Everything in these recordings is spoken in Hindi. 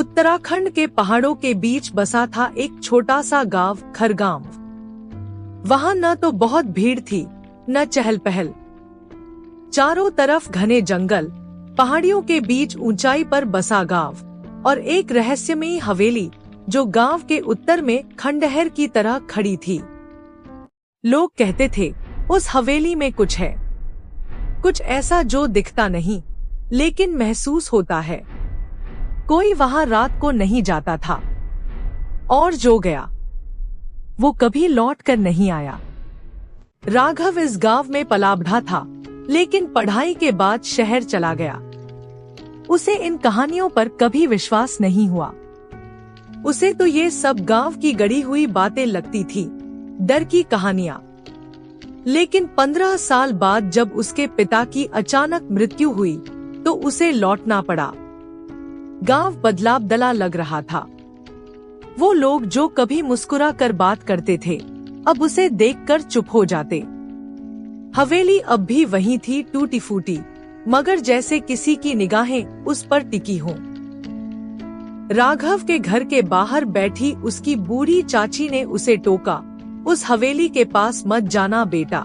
उत्तराखंड के पहाड़ों के बीच बसा था एक छोटा सा गांव खरगांव। वहां न तो बहुत भीड़ थी न चहल पहल। चारों तरफ घने जंगल, पहाड़ियों के बीच ऊंचाई पर बसा गांव और एक रहस्यमयी हवेली जो गांव के उत्तर में खंडहर की तरह खड़ी थी। लोग कहते थे उस हवेली में कुछ है, कुछ ऐसा जो दिखता नहीं लेकिन महसूस होता है। कोई वहां रात को नहीं जाता था और जो गया वो कभी लौट कर नहीं आया। राघव इस गांव में पला बढ़ा था, लेकिन पढ़ाई के बाद शहर चला गया। उसे इन कहानियों पर कभी विश्वास नहीं हुआ। उसे तो ये सब गांव की गढ़ी हुई बातें लगती थी, डर की कहानियां। लेकिन 15 साल बाद जब उसके पिता की अचानक मृत्यु हुई तो उसे लौटना पड़ा। गांव बदलाव लग रहा था। वो लोग जो कभी मुस्कुरा कर बात करते थे अब उसे देखकर चुप हो जाते। हवेली अब भी वही थी, टूटी फूटी, मगर जैसे किसी की निगाहें उस पर टिकी हों। राघव के घर के बाहर बैठी उसकी बूढ़ी चाची ने उसे टोका, उस हवेली के पास मत जाना बेटा।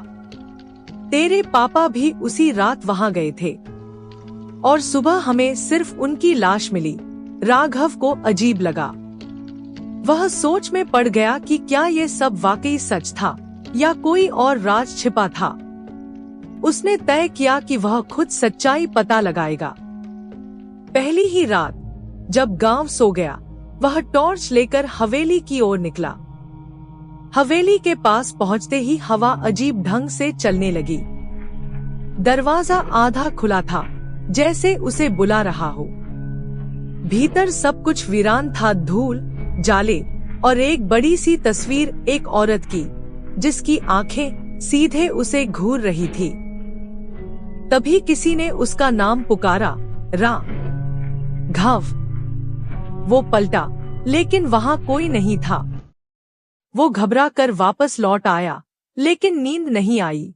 तेरे पापा भी उसी रात वहां गए थे और सुबह हमें सिर्फ उनकी लाश मिली। राघव को अजीब लगा। वह सोच में पड़ गया कि क्या ये सब वाकई सच था या कोई और राज छिपा था। उसने तय किया कि वह खुद सच्चाई पता लगाएगा। पहली ही रात जब गांव सो गया, वह टॉर्च लेकर हवेली की ओर निकला। हवेली के पास पहुंचते ही हवा अजीब ढंग से चलने लगी। दरवाजा आधा खुला था, जैसे उसे बुला रहा हो। भीतर सब कुछ वीरान था, धूल, जाले और एक बड़ी सी तस्वीर एक औरत की, जिसकी आंखें सीधे उसे घूर रही थी। तभी किसी ने उसका नाम पुकारा, राघव। वो पलटा, लेकिन वहां कोई नहीं था। वो घबरा कर वापस लौट आया, लेकिन नींद नहीं आई।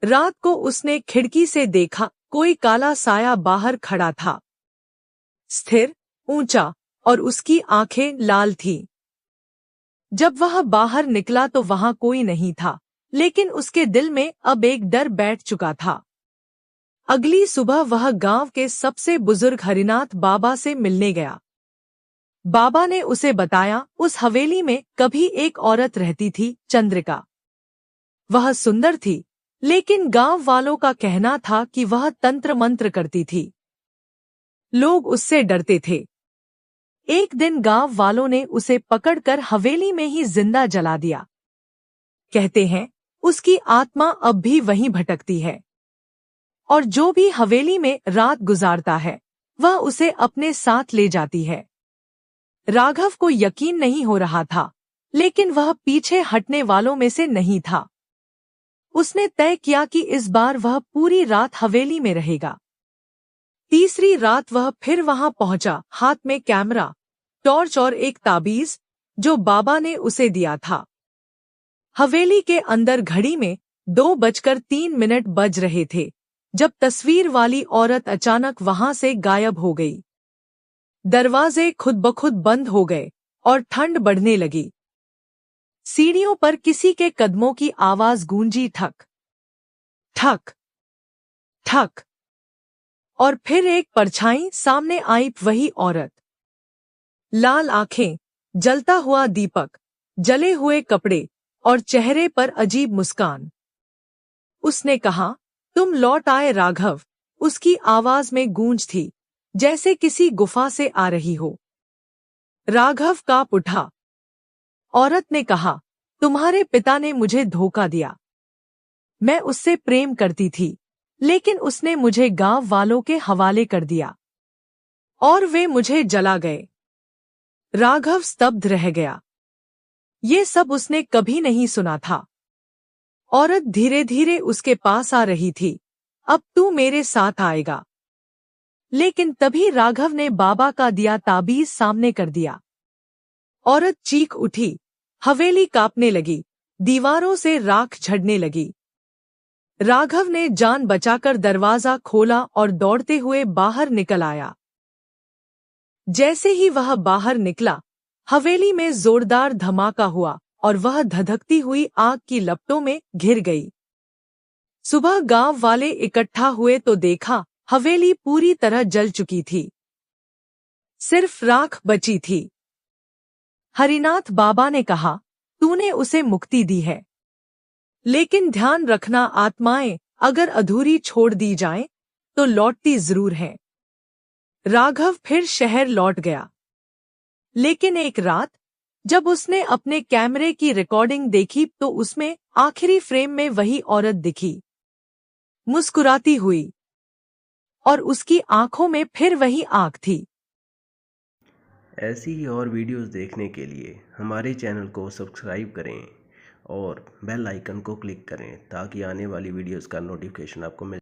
रात को उसने खिड़की से देखा, कोई काला साया बाहर खड़ा था, स्थिर, ऊंचा, और उसकी आंखें लाल थीं। जब वह बाहर निकला तो वहां कोई नहीं था, लेकिन उसके दिल में अब एक डर बैठ चुका था। अगली सुबह वह गांव के सबसे बुजुर्ग हरिनाथ बाबा से मिलने गया। बाबा ने उसे बताया उस हवेली में कभी एक औरत रहती थी, चंद्रिका। वह सुंदर थी, लेकिन गांव वालों का कहना था कि वह तंत्र मंत्र करती थी। लोग उससे डरते थे। एक दिन गांव वालों ने उसे पकड़कर हवेली में ही जिंदा जला दिया। कहते हैं उसकी आत्मा अब भी वहीं भटकती है और जो भी हवेली में रात गुजारता है वह उसे अपने साथ ले जाती है। राघव को यकीन नहीं हो रहा था, लेकिन वह पीछे हटने वालों में से नहीं था। उसने तय किया कि इस बार वह पूरी रात हवेली में रहेगा। तीसरी रात वह फिर वहां पहुंचा, हाथ में कैमरा, टॉर्च और एक ताबीज जो बाबा ने उसे दिया था। हवेली के अंदर घड़ी में 2:03 बज रहे थे जब तस्वीर वाली औरत अचानक वहां से गायब हो गई। दरवाजे खुद ब खुद बंद हो गए और ठंड बढ़ने लगी। सीढ़ियों पर किसी के कदमों की आवाज गूंजी, ठक ठक ठक, और फिर एक परछाई सामने आई, वही औरत। लाल आंखें, जलता हुआ दीपक, जले हुए कपड़े और चेहरे पर अजीब मुस्कान। उसने कहा, तुम लौट आए राघव। उसकी आवाज में गूंज थी, जैसे किसी गुफा से आ रही हो। राघव कांप उठा। औरत ने कहा, तुम्हारे पिता ने मुझे धोखा दिया। मैं उससे प्रेम करती थी, लेकिन उसने मुझे गांव वालों के हवाले कर दिया और वे मुझे जला गए। राघव स्तब्ध रह गया। ये सब उसने कभी नहीं सुना था। औरत धीरे धीरे उसके पास आ रही थी, अब तू मेरे साथ आएगा। लेकिन तभी राघव ने बाबा का दिया ताबीज सामने कर दिया। औरत चीख उठी, हवेली कांपने लगी, दीवारों से राख झड़ने लगी। राघव ने जान बचाकर दरवाजा खोला और दौड़ते हुए बाहर निकल आया। जैसे ही वह बाहर निकला, हवेली में जोरदार धमाका हुआ और वह धधकती हुई आग की लपटों में घिर गई। सुबह गांव वाले इकट्ठा हुए तो देखा हवेली पूरी तरह जल चुकी थी। सिर्फ राख बची थी। हरिनाथ बाबा ने कहा, तूने उसे मुक्ति दी है, लेकिन ध्यान रखना, आत्माएं अगर अधूरी छोड़ दी जाएं, तो लौटती जरूर हैं। राघव फिर शहर लौट गया, लेकिन एक रात जब उसने अपने कैमरे की रिकॉर्डिंग देखी तो उसमें आखिरी फ्रेम में वही औरत दिखी, मुस्कुराती हुई, और उसकी आंखों में फिर वही आग थी। ऐसी ही और वीडियोस देखने के लिए हमारे चैनल को सब्सक्राइब करें और बेल आइकन को क्लिक करें ताकि आने वाली वीडियोस का नोटिफिकेशन आपको मिल